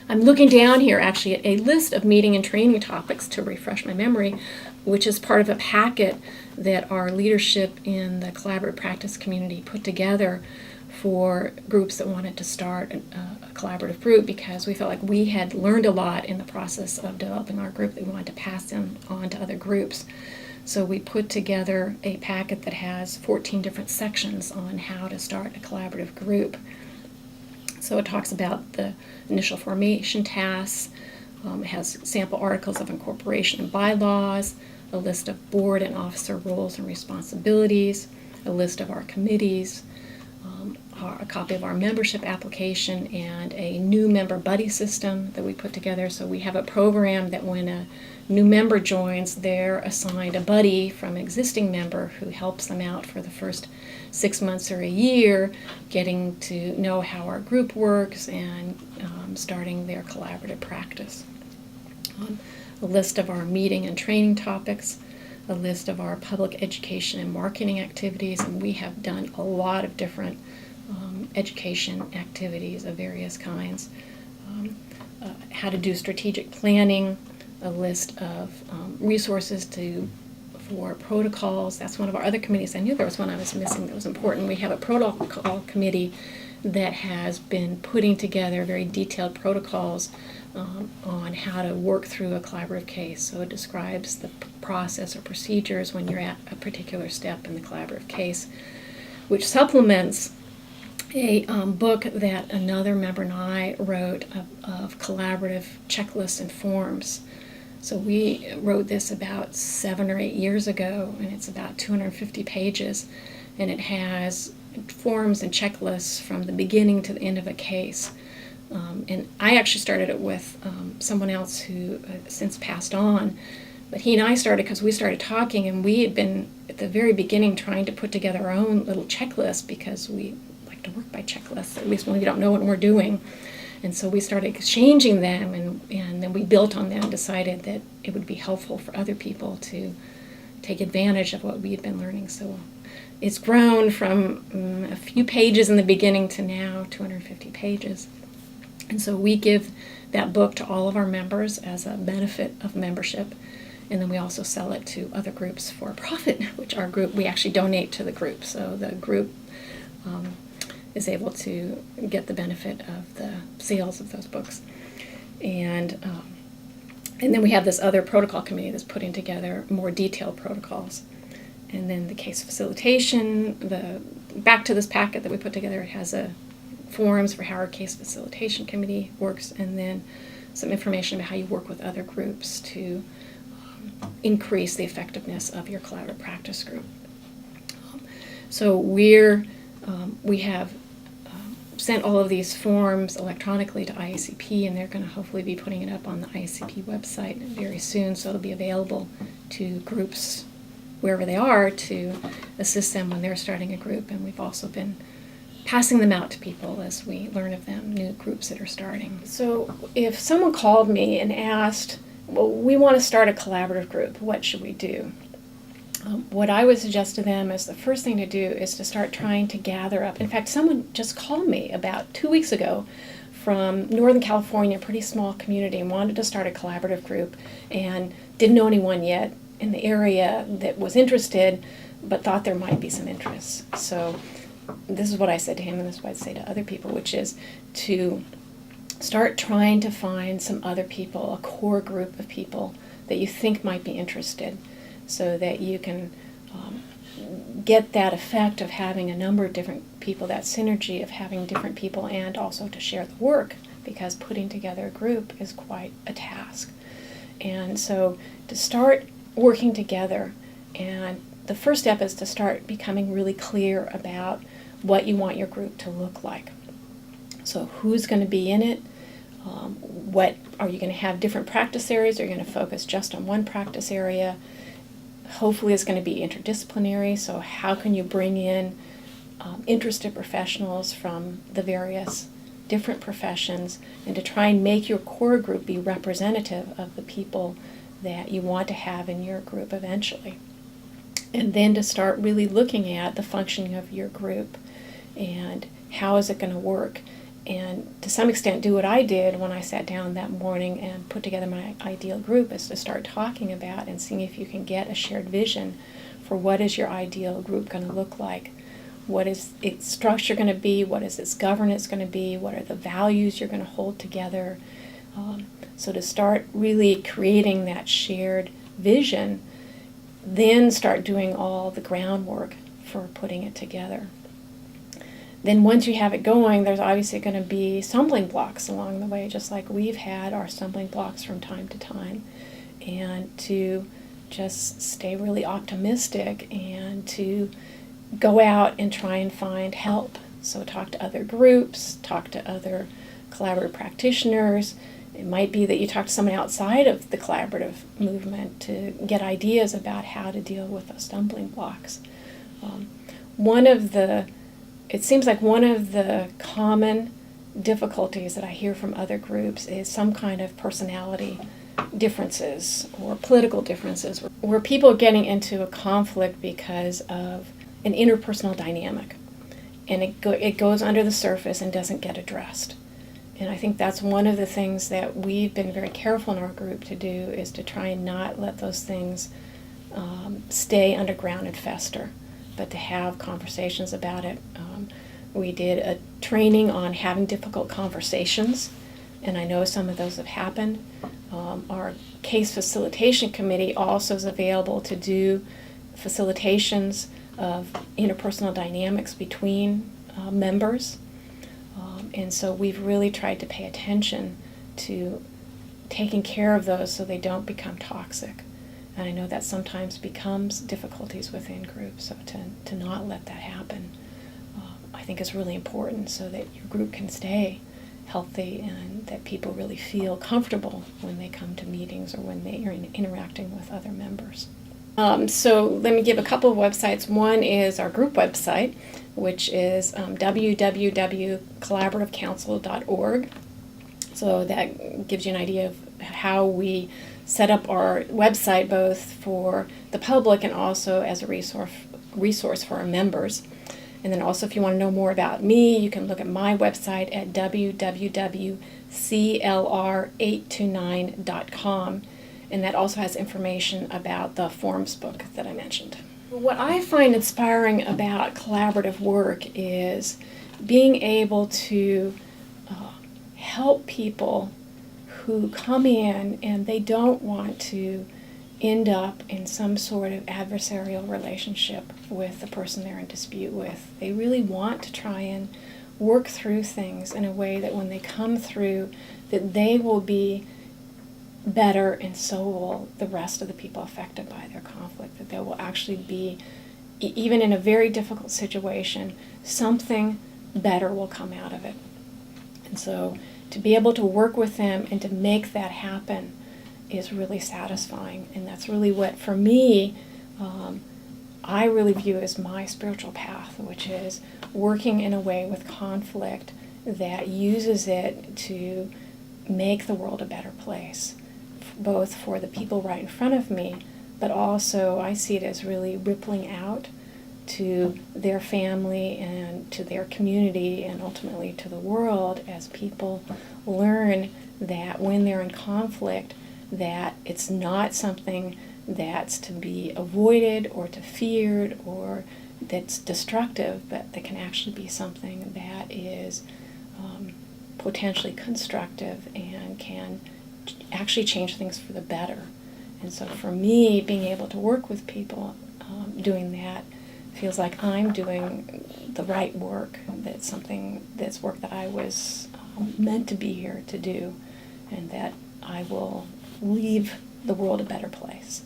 I'm looking down here actually at a list of meeting and training topics to refresh my memory, which is part of a packet that our leadership in the collaborative practice community put together for groups that wanted to start a collaborative group, because we felt like we had learned a lot in the process of developing our group that we wanted to pass them on to other groups. So we put together a packet that has 14 different sections on how to start a collaborative group. So it talks about the initial formation tasks, it has sample articles of incorporation and bylaws, a list of board and officer roles and responsibilities, a list of our committees, a copy of our membership application, and a new member buddy system that we put together. So we have a program that when a new member joins, they're assigned a buddy from an existing member who helps them out for the first 6 months or a year, getting to know how our group works and starting their collaborative practice. A list of our meeting and training topics, a list of our public education and marketing activities, and we have done a lot of different education activities of various kinds. How to do strategic planning, a list of resources for protocols. That's one of our other committees. I knew there was one I was missing that was important. We have a protocol committee that has been putting together very detailed protocols on how to work through a collaborative case. So it describes the process or procedures when you're at a particular step in the collaborative case, which supplements a book that another member and I wrote of collaborative checklists and forms. So we wrote this about 7 or 8 years ago, and it's about 250 pages, and it has forms and checklists from the beginning to the end of a case. And I actually started it with someone else who since passed on, but he and I started because we started talking, and we had been at the very beginning trying to put together our own little checklist because we like to work by checklists, at least when we don't know what we're doing. And so we started exchanging them, and then we built on them and decided that it would be helpful for other people to take advantage of what we had been learning. So it's grown from a few pages in the beginning to now 250 pages. And so we give that book to all of our members as a benefit of membership. And then we also sell it to other groups for profit, which our group, we actually donate to the group. So the group is able to get the benefit of the sales of those books. And then we have this other protocol committee that's putting together more detailed protocols. And then the case facilitation, back to this packet that we put together, it has forms for how our case facilitation committee works, and then some information about how you work with other groups to increase the effectiveness of your collaborative practice group. So we have sent all of these forms electronically to IACP, and they're going to hopefully be putting it up on the IACP website very soon, so it'll be available to groups wherever they are to assist them when they're starting a group. And we've also been passing them out to people as we learn of them, new groups that are starting. So if someone called me and asked, well, we want to start a collaborative group, what should we do? What I would suggest to them is the first thing to do is to start trying to gather up. In fact, someone just called me about 2 weeks ago from Northern California, a pretty small community, and wanted to start a collaborative group and didn't know anyone yet in the area that was interested, but thought there might be some interest. So this is what I said to him, and this is what I'd say to other people, which is to start trying to find some other people, a core group of people that you think might be interested, so that you can get that effect of having a number of different people, that synergy of having different people, and also to share the work, because putting together a group is quite a task. And so to start working together, and the first step is to start becoming really clear about what you want your group to look like. So who's going to be in it? What are you going to have different practice areas? Are you going to focus just on one practice area? Hopefully it's going to be interdisciplinary, so how can you bring in interested professionals from the various different professions, and to try and make your core group be representative of the people that you want to have in your group eventually. And then to start really looking at the functioning of your group and how is it going to work. and to some extent do what I did when I sat down that morning and put together my ideal group, is to start talking about and seeing if you can get a shared vision for what is your ideal group going to look like. What is its structure going to be? What is its governance going to be? What are the values you're going to hold together? So to start really creating that shared vision, then start doing all the groundwork for putting it together. Then once you have it going, there's obviously going to be stumbling blocks along the way, just like we've had our stumbling blocks from time to time. And to just stay really optimistic and to go out and try and find help. So talk to other groups, talk to other collaborative practitioners. It might be that you talk to someone outside of the collaborative movement to get ideas about how to deal with those stumbling blocks. It seems like one of the common difficulties that I hear from other groups is some kind of personality differences or political differences, where people are getting into a conflict because of an interpersonal dynamic, and it goes under the surface and doesn't get addressed. And I think that's one of the things that we've been very careful in our group to do, is to try and not let those things stay underground and fester, but to have conversations about it. We did a training on having difficult conversations, and I know some of those have happened. Our case facilitation committee also is available to do facilitations of interpersonal dynamics between members. And so we've really tried to pay attention to taking care of those so they don't become toxic. And I know that sometimes becomes difficulties within groups, so to not let that happen, I think is really important, so that your group can stay healthy and that people really feel comfortable when they come to meetings or when they are interacting with other members. So let me give a couple of websites. One is our group website, which is www.collaborativecouncil.org. So that gives you an idea of how we set up our website, both for the public and also as a resource for our members. And then also, if you want to know more about me, you can look at my website at www.clr829.com. And that also has information about the forms book that I mentioned. What I find inspiring about collaborative work is being able to help people who come in and they don't want to end up in some sort of adversarial relationship with the person they're in dispute with. They really want to try and work through things in a way that when they come through, that they will be better, and so will the rest of the people affected by their conflict, that there will actually be, even in a very difficult situation, something better will come out of it. And so to be able to work with them and to make that happen is really satisfying. And that's really what, for me, I really view as my spiritual path, which is working in a way with conflict that uses it to make the world a better place, both for the people right in front of me, but also I see it as really rippling out to their family and to their community and ultimately to the world, as people learn that when they're in conflict, that it's not something that's to be avoided or to feared or that's destructive, but that can actually be something that is potentially constructive and can actually change things for the better. And so for me, being able to work with people doing that feels like I'm doing the right work. That's work that I was meant to be here to do, and that I will leave the world a better place.